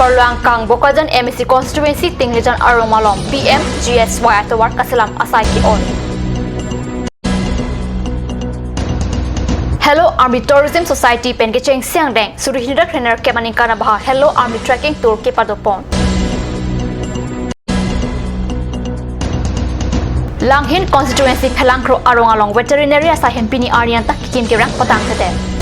Parluang Kang Bokajan MSC Constituency Tinglijan Aromalom PM GSY Atawar Kasalam Asai Ki On. Hello Army Tourism Society Pen Kecheng Siang Deng Surihira Trainer Kemaning Kana Baha Hello Army Trekking Tour Ke Padopon. Langhin Constituency Pelangkro Arongalong Veterinary Asahem Pini Arianta Kikim Kirang Patang Kete.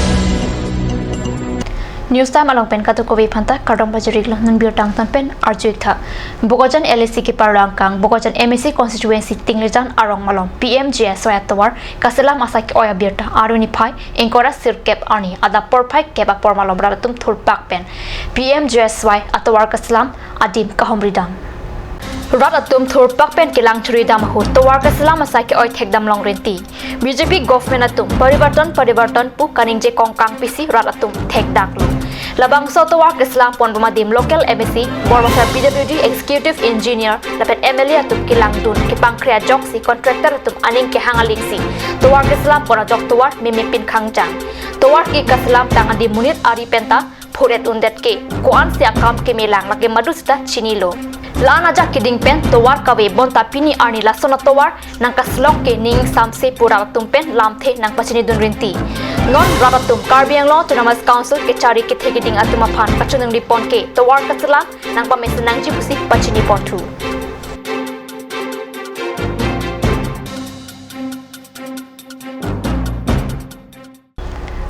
News time along pen katu kowe phanta kardong bajari lo nun biur tang tan pen arjuik tha Bokajan LSC ki parang kang Bokajan MSC constituency tinglejan arong malong PMGS soyatwar kaselam asak oya birta aruni phai engkora sirkep ani ada porphai keba pormalom ratum thurpak pen PMGS soy atwar kaselam adim kahomridam Rat atum thurpak pen kilang churidam hu towar kaselam asak oy thekdam long renti BJP government atum paribarton pu kaningje kongkang pisi rat atum thekdak lo Labang Sotowar Islam Pon Rumadim Local MSC Borbasa PWD Executive Engineer Lapet MLA atum kilang dun kipang krea joksi contractor atum aning ke hangaling si Towar Islam Pon ajok towar mimipin khangjang Towar ki kaslam tangan di munit ari penta phuret undet ke koan sia kam ke melang lage madusta chinilo Lana ja kiding pen towar kawe bonta pini arni lasona towar nang kaslok ke ning samse pura tumpen lamthe nang pachini dun rinti non rabatum Karbiang Law Autonomous Council ke cari ke thegiding atuma phan pachunung ripon ke towar kasla nang pamesunang jipusi pachini pontu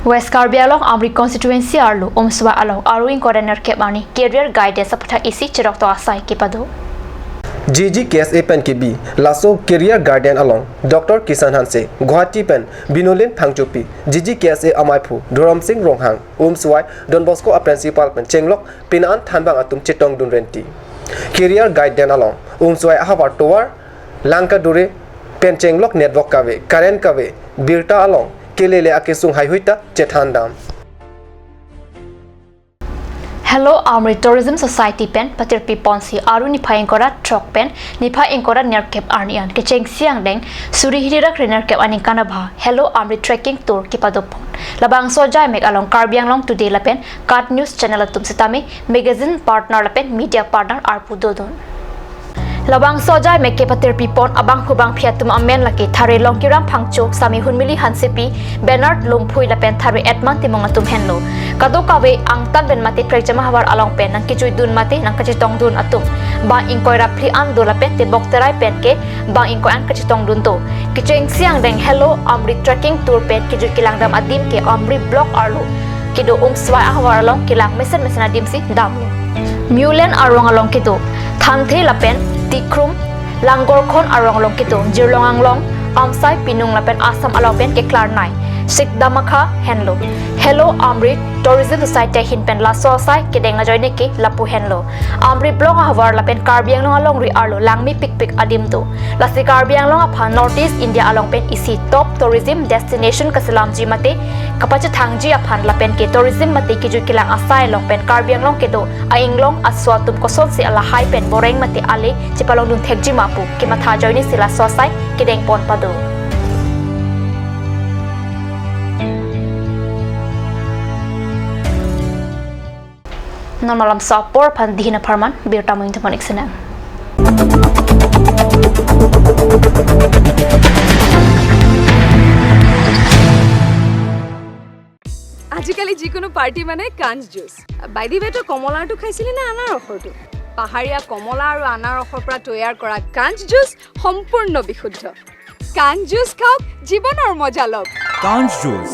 West Karbiang Law Amri constituency arlo omswa alo aruing coordinator kebani career guidance apatha isi chirok to asai ke pado GGKSA pen ke B laso career guardian along Dr Kisan Hanse Guwahati pen Binolin Phangchupi GGKSA Amaipu Doram Singh Ronghang Umswai Don Bosco a principal pen Chenglok Pinan Thanbang atum Chetong Dun Renti career guardian along Umswai Ahawar Towar Lanka Dure pen Chenglok network kawe Karen kawe Birta along kelele akesung haihuita Chethandam Hello Army Tourism Society pen patir piponsi aru ni phaing kora truck pen ni phaing kora nerkep arnian ke cheng siang deng suri hirira krener kep aning kana bha Hello Army Trekking Tour ki padopon labang sojai mek along Karbiang Long today la pen Kat News channel atum sitame magazine partner la pen media partner arpu dodon Labang sojai meke patir pipon abang hubang phiatum amen laki thare longkiram phangchok sami hunmili hansepi Bernard Lumphui la pen thare atman timong atum henlo kado kawe angtan ben mate prejama hawar along pen nang kichui dun mate nang kachitong dun atum ba ingkoi rapli an do la pen te bokterai pen ke ba ingkoi an kachitong dun to kicheng siang deng Hello Amri Trekking Tour pen kiju kilang dam adim ke Amri block arlo kido umswai ahwar along kilang mesen adim si dam Mulen arong along kido thanthe la pen Tikrum, Langgor Khon Arong Long Kito, Jirlong Anglong, Amsai Pinung Lapen Asam Alopen ke Klarnai, Sik Damakha Henlo. Hello Amri Tourism Society Hinpen La Sosai Kedenga Joine ke Lapu Henlo. Amri Blong Havar Lapen Karbiang Long Along Ri Arlo Langmi Pik Adim to. Lasi Karbiang Long Apha Northeast India Along Pen isi top tourism destination Kasalam Ji Mate Kapacha Thangji Aphan Lapen ke tourism Mate Kiju Kilang Asai Long Pen Karbiang Long Kedo Aing Long Aswatum Kosol si ala Hai Pen Boreng Mate Ale Chipalong Dun Thekji Mapu Kimatha Joine Sila Sosai Kedeng Pon Pado. Non malam sapor pan dihina parman bir tamu into panik senang. আজিকালি যিকোনো party মানে কাঞ্জ juice বাইদি বেটো কমলাটো খাইছিলি না আনাৰ ৰসটো পাহাৰীয়া কমলা আৰু আনাৰ ৰসৰ পৰা তৈয়াৰ কৰা কাঞ্জ জুচ সম্পূৰ্ণ বিশুদ্ধ কাঞ্জ জুচ খাওক জীৱনৰ মজা লওক কাঞ্জ juice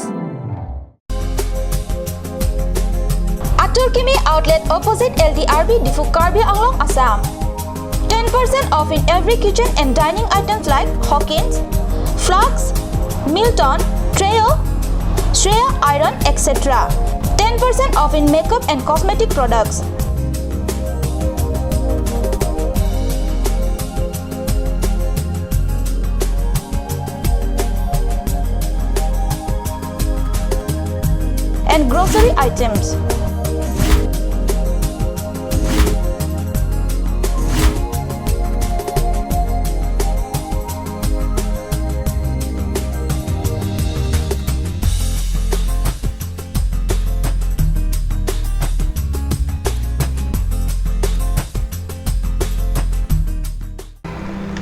Turkimi outlet opposite LDRB Difu Karbiang Long Assam. 10% off in every kitchen and dining items like Hawkins, Flux, Milton, Treo, Shreya Iron, etc. 10% off in makeup and cosmetic products. And grocery items.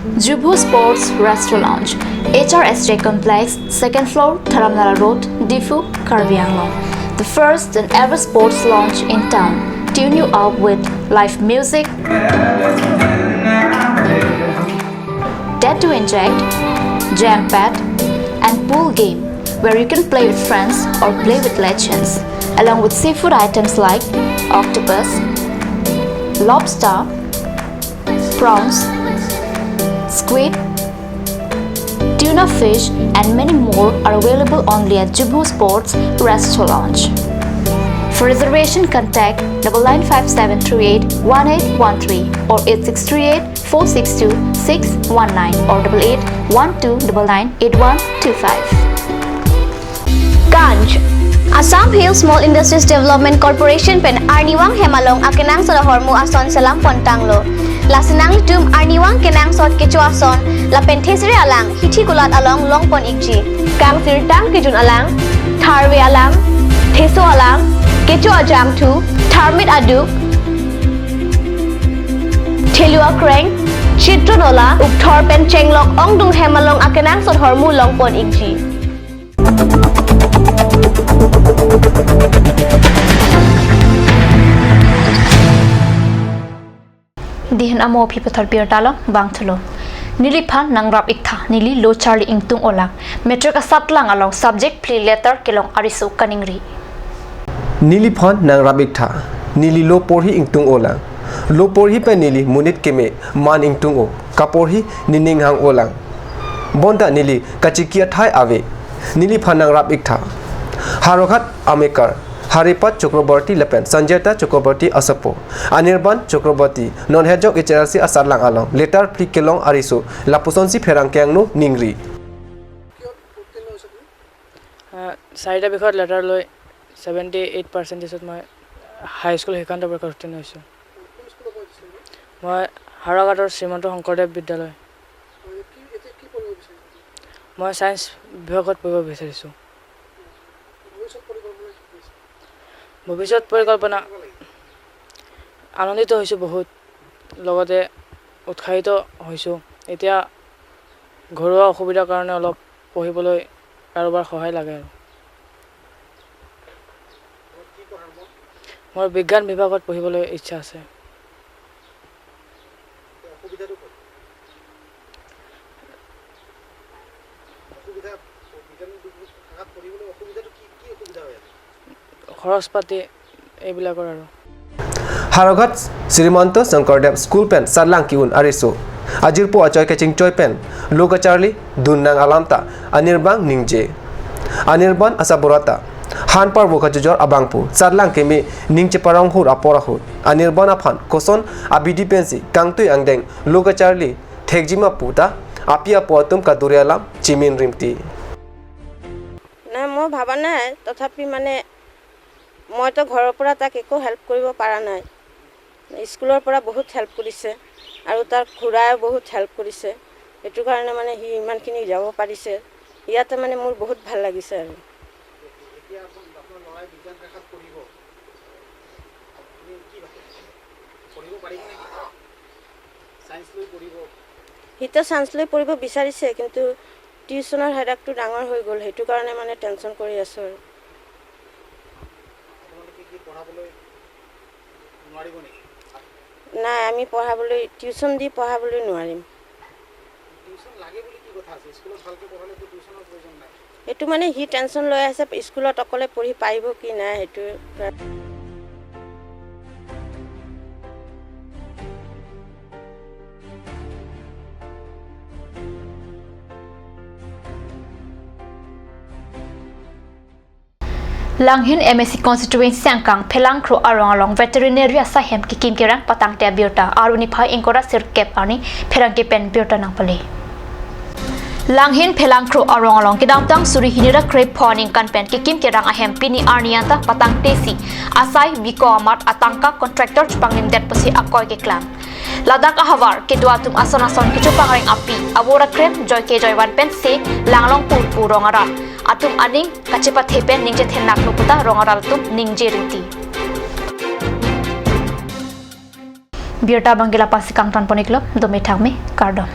Jubu Sports Restaurant Lounge, HRSJ Complex, 2nd floor, Dharamnala Road, Difu, Karbi Anglong. The first and ever sports lounge in town. Tune you up with live music, Dead to Inject, Jam Pad, and pool game where you can play with friends or play with legends, along with seafood items like octopus, lobster, prawns, squid, tuna fish, and many more are available only at Jubu Sports Restaurant Lounge. For reservation, contact 9957381813 or 8638462619 or 8812998125. Ganj Assam Hill Small Industries Development Corporation pen Arniwang Hemalong akenang sa hormu ason salam pontanglo. Lasinang tum Arniwang kenang sot kecu ason la penthesri alang hithi gulat along longpon ikji. Kang sirtang kijun alang tharwe alang theso alang kecu ajam tu tharmit aduk thelua kreng chitronola ukthor pen chenglok ongdung hemalong akenang sot hormu longpon ikji. Dihan amo pipathar pier talo bang thalo niliphan nangrap iktha nili lo charli ingtung olang metric asatlang along subject play letter kelong arisu kaningri Niliphan nang rabik tha nili lo porhi ingtung olang lo porhi pe nili munit keme man ingtung o kaporhi nining hang olang bonda nili kachikia thai ave niliphan nang rabik tha harokhat amekar Haripat Chakraborty Lepen Sanjayta Chakraborty Asapo Anirban Chakraborty Non Hejok HRC Asarlang Along Letter Pri Kelong Arisu Lapusonsi Ferang Kyangno Ningri চাৰিটা বিষয়ত letter লৈ 78% মই হাই school সেইকাৰণে পৰা উত্তীৰ্ণ হৈছোঁ মই হাৰাঘাটৰ শ্ৰীমন্ত শংকৰদেৱ বিদ্যালয় মই সায়েন্স বিভাগত পঢ়িব বিচাৰিছোঁ ভৱিষ্যত পৰিকল্পনা আনন্দিত হৈছোঁ বহুত লগতে উৎসাহিত হৈছোঁ এতিয়া ঘৰুৱা অসুবিধাৰ কাৰণে অলপ পঢ়িবলৈ কাৰোবাৰ সহায় লাগে আৰু মোৰ বিজ্ঞান বিভাগত পঢ়িবলৈ ইচ্ছা আছে খৰচ পাতি এইবিলাকৰ আৰু Haroghat Srimanto Sankardev School Pen Sarlang Kiun Arisu Ajirpo Achoy Kaching Choi Pen Luka Charlie Dunnang Alamta Anirbang Ningje Anirban Asaburata Hanpar Bukajor Abangpu Sarlang Kemi Ningche Parang Hur Aporahut Anirban Aphan Koson Abidi Pensi Kangtui Angdeng Luka Charlie Tegjima Puta Apia Potum Kadurialam Chimin Rimti না মই ভাবা নাই তথাপি মানে মই তো ঘৰৰ পৰা তাক একো হেল্প কৰিব পৰা নাই স্কুলৰ পৰা বহুত হেল্প কৰিছে আৰু তাৰ খুৰাই বহুত হেল্প কৰিছে এটো কাৰণে মানে হি ইমানখিনি যাব পাৰিছে ইয়াতে মানে মোৰ বহুত ভাল লাগিছে আৰু এতিয়া আপোনাৰ লৰাই বিজ্ঞান শাখাত পঢ়িব আপুনি কি পঢ়িব পাৰিব নেকি সায়েন্স লৈ পঢ়িব হিতে সায়েন্স লৈ পঢ়িব বিচাৰিছে কিন্তু টিউচনৰ হেডাকটো ডাঙৰ হৈ গ'ল হেতু কাৰণে মানে টেনচন কৰি আছো আৰু নাই আমি পঢ়াবলৈ টিউচন দি পঢ়াবলৈ নোৱাৰিম টিউচন লাগে বুলি কি কথা আছে স্কুলত ভালকৈ পঢ়ালে তো টিউচনৰ প্ৰয়োজন নাই এটো মানে হি টেনচন লৈ আছে স্কুলত অকলে পঢ়ি পাইব কি নাই হেতু Langhin MSC constituency Sangkang Phelang Kro Arong Along Veterinary Asahem Kikim Kirang Patang Tia Biota Aruni Phai Ingkora Sirkep Ani Pherang Ke Pen Biota Nangpali Langhin Phelang Kro Arong Along Kidamtang Suri Hinira Krep Phoning Kan Pen Kikim Kirang Ahem Pini Arnianta Patang Tesi Asai Biko Amat Atangka Contractor Chpanglim Det Pasi Akoy Ke Klang Ladak Ahavar Keduatum Ason Kichupangring Api Awora Krep Joy Ke Joywan Pen Se Langlong Pur Purongara Atum aning kacepat hepen ningje thenak nuputa rongaral tum ningje rinti. Biota Bangila Pasikang Tan Poniklo, Dometagme, Cardon.